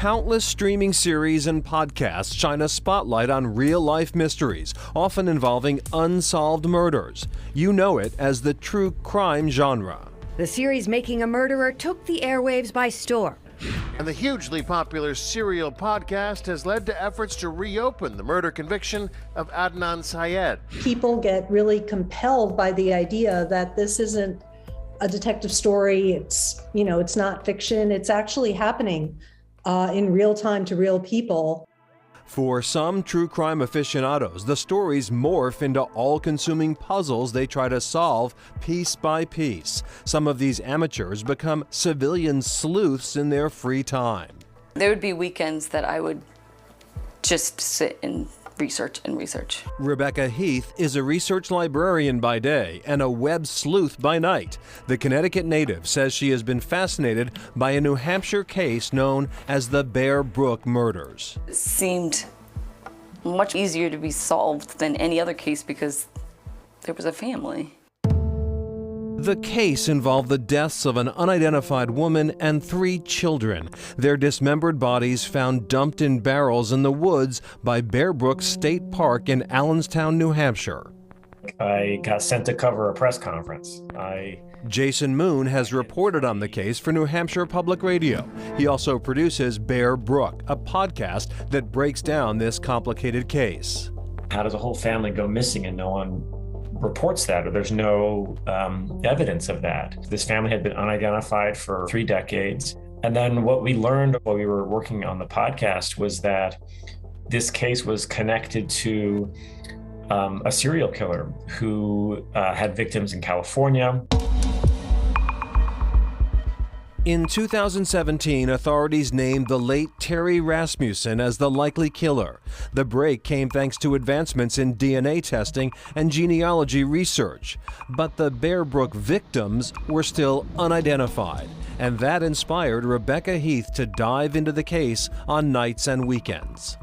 Countless streaming series and podcasts shine a spotlight on real-life mysteries, often involving unsolved murders. You know it as the true crime genre. The series Making a Murderer took the airwaves by storm. And the hugely popular Serial podcast has led to efforts to reopen the murder conviction of Adnan Syed. People get really compelled by the idea that this isn't a detective story. It's not fiction. It's actually happening in real time to real people. For some true crime aficionados, the stories morph into all-consuming puzzles they try to solve piece by piece. Some of these amateurs become civilian sleuths in their free time. There would be weekends that I would just sit and research. Rebekah Heath is a research librarian by day and a web sleuth by night. The Connecticut native says she has been fascinated by a New Hampshire case known as the Brook murders. It seemed much easier to be solved than any other case because there was a family. The case involved the deaths of an unidentified woman and 3 children. Their dismembered bodies found dumped in barrels in the woods by Brook State Park in Allenstown, New Hampshire. I got sent to cover a press conference. Jason Moon has reported on the case for New Hampshire Public Radio. He also produces Brook, a podcast that breaks down this complicated case. How does a whole family go missing and no one reports that, or there's no evidence of that? This family had been unidentified for 3 decades. And then what we learned while we were working on the podcast was that this case was connected to a serial killer who had victims in California. In 2017, authorities named the late Terry Rasmussen as the likely killer. The break came thanks to advancements in DNA testing and genealogy research. But the Brook victims were still unidentified, and that inspired Rebekah Heath to dive into the case on nights and weekends.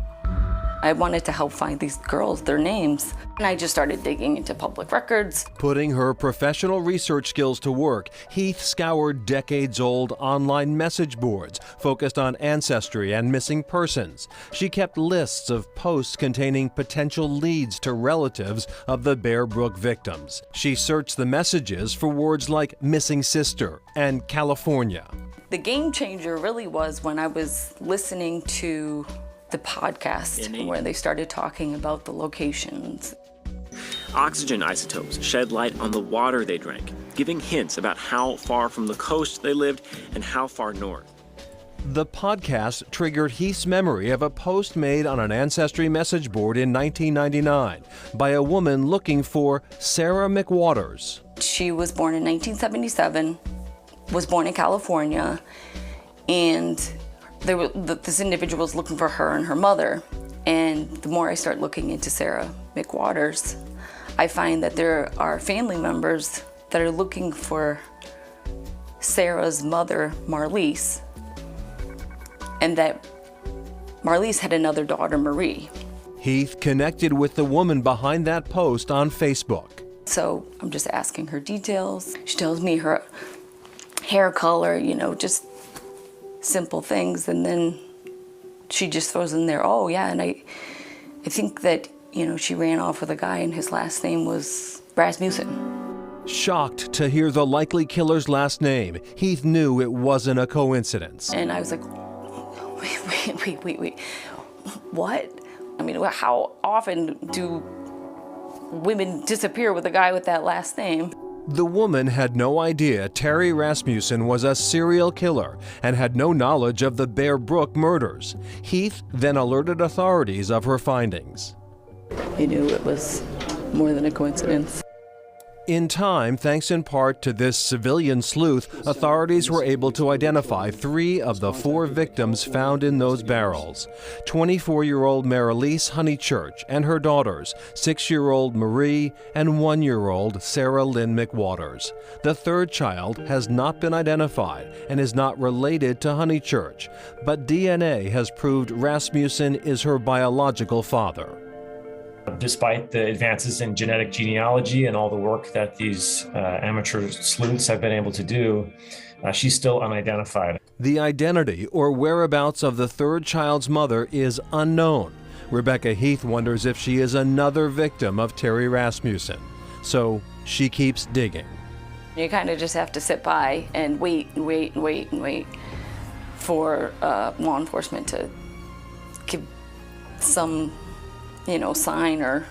I wanted to help find these girls, their names, and I just started digging into public records. Putting her professional research skills to work, Heath scoured decades-old online message boards focused on ancestry and missing persons. She kept lists of posts containing potential leads to relatives of the Brook victims. She searched the messages for words like missing sister and California. The game changer really was when I was listening to the podcast where they started talking about the locations. Oxygen isotopes shed light on the water they drank, giving hints about how far from the coast they lived and how far north. The podcast triggered Heath's memory of a post made on an ancestry message board in 1999 by a woman looking for Sarah McWaters. She was born in 1977, was born in California, and this individual was looking for her and her mother. And the more I start looking into Sarah McWaters, I find that there are family members that are looking for Sarah's mother, Marlise, and that Marlise had another daughter, Marie. Heath connected with the woman behind that post on Facebook. So I'm just asking her details. She tells me her hair color, just simple things, and then she just throws in there, oh yeah, and I think that, she ran off with a guy and his last name was Rasmussen. Shocked to hear the likely killer's last name, Heath knew it wasn't a coincidence. And I was like, wait, what? I mean, how often do women disappear with a guy with that last name? The woman had no idea Terry Rasmussen was a serial killer and had no knowledge of the Brook murders. Heath then alerted authorities of her findings. He knew it was more than a coincidence. In time, thanks in part to this civilian sleuth, authorities were able to identify 3 of the 4 victims found in those barrels. 24-year-old Marlise Honeychurch and her daughters, 6-year-old Marie and 1-year-old Sarah Lynn McWaters. The 3rd child has not been identified and is not related to Honeychurch, but DNA has proved Rasmussen is her biological father. Despite the advances in genetic genealogy and all the work that these amateur sleuths have been able to do, She's still unidentified. The identity or whereabouts of the third child's mother is unknown. Rebekah Heath wonders if she is another victim of Terry Rasmussen. So she keeps digging. You kind of just have to sit by and wait and wait and wait and wait for law enforcement to give some, sign or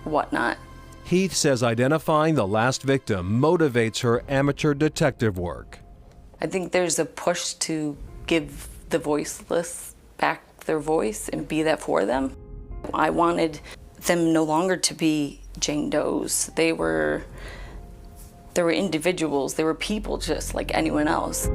whatnot. Heath says identifying the last victim motivates her amateur detective work. I think there's a push to give the voiceless back their voice and be that for them. I wanted them no longer to be Jane Does. They were individuals. They were people just like anyone else.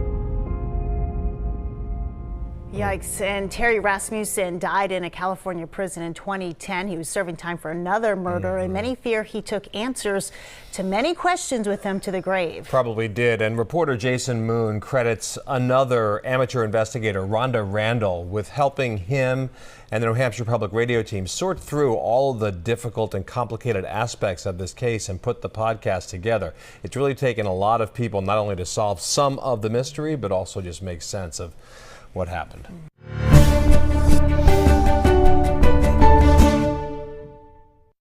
Yikes. And Terry Rasmussen died in a California prison in 2010. He was serving time for another murder, and many fear he took answers to many questions with him to the grave. Probably did. And reporter Jason Moon credits another amateur investigator, Rhonda Randall, with helping him and the New Hampshire Public Radio team sort through all the difficult and complicated aspects of this case and put the podcast together. It's really taken a lot of people not only to solve some of the mystery, but also just make sense of what happened.